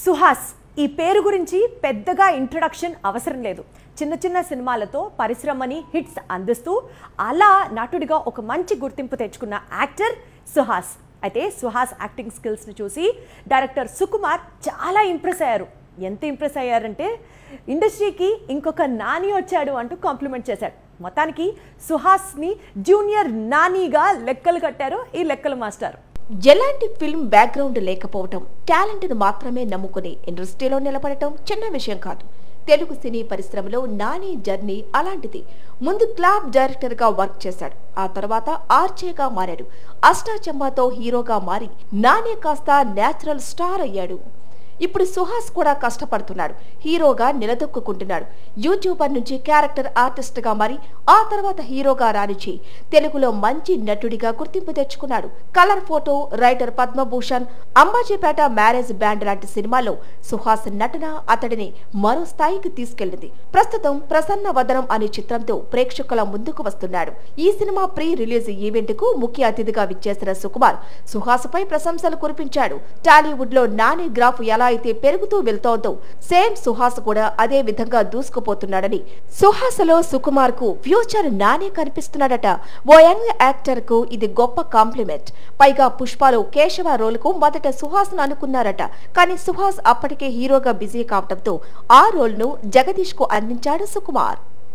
సుహాస్ ఈ పేరు గురించి పెద్దగా ఇంట్రడక్షన్ అవసరం లేదు. చిన్న చిన్న సినిమాలతో పరిశ్రమని హిట్స్ అందిస్తూ అలా నటుడిగా ఒక మంచి గుర్తింపు తెచ్చుకున్న యాక్టర్ సుహాస్. అయితే సుహాస్ యాక్టింగ్ స్కిల్స్ని చూసి డైరెక్టర్ సుకుమార్ చాలా ఇంప్రెస్ అయ్యారు. ఎంత ఇంప్రెస్ అయ్యారంటే ఇండస్ట్రీకి ఇంకొక నాని వచ్చాడు అంటూ కాంప్లిమెంట్ చేశాడు. మొత్తానికి సుహాస్ని జూనియర్ నానిగా లెక్కలు కట్టారు ఈ లెక్కల మాస్టర్. ఎలాంటి ఫిల్మ్ బ్యాక్గ్రౌండ్ లేకపోవటం, టాలెంట్ను మాత్రమే నమ్ముకుని ఇండస్ట్రీలో నిలబడటం చిన్న విషయం కాదు. తెలుగు సినీ పరిశ్రమలో నాని జర్నీ అలాంటిది. ముందు క్లాప్ డైరెక్టర్ గా వర్క్ చేశాడు. ఆ తర్వాత ఆర్చేగా మారాడు. అష్టాచమ్మాతో హీరోగా మారి నాని కాస్త నేచురల్ స్టార్ అయ్యాడు. ఇప్పుడు సుహాస్ కూడా కష్టపడుతున్నాడు. హీరోగా నిలదొక్కుంటున్నాడు. యూట్యూబర్ నుంచి క్యారెక్టర్ ఆర్టిస్ట్ గా మారి ఆ తర్వాత హీరోగా రాణించి తెలుగులో మంచి నటుడిగా గుర్తింపు తెచ్చుకున్నాడు. Colour photo, writer Padma Bhushan, Ambajipeta marriage band లాంటి సినిమాల్లో సుహాస్ నటన అతడిని మరో స్థాయికి తీసుకెళ్లింది. ప్రస్తుతం ప్రసన్న వదనం అనే చిత్రంతో ప్రేక్షకుల ముందుకు వస్తున్నాడు. ఈ సినిమా ప్రీ రిలీజ్ ఈవెంట్ కు ముఖ్య అతిథిగా విచ్చేసిన సుకుమార్ సుహాస్ పై ప్రశంసలు కురిపించాడు. టాలీవుడ్ లో నాని గ్రాఫ్ ఎలా అయితే పెరుగుతూ వెళ్తోందో సేమ్ సుహాస్ కూడా అదే విధంగా దూసుకుపోతున్నాడని, సుహాస్ లో సుకుమార్ కు ఫ్యూచర్ నానే కనిపిస్తున్నాడట. ఓ యంగ్ యాక్టర్ కు ఇది గొప్ప కాంప్లిమెంట్. పైగా పుష్పలో కేశవ రోల్ కు మొదట సుహాస్ ను అనుకున్నారట. కానీ సుహాస్ అప్పటికే హీరోగా బిజీ కావడంతో ఆ రోల్ ను జగదీష్ కు అందించాడు సుకుమార్.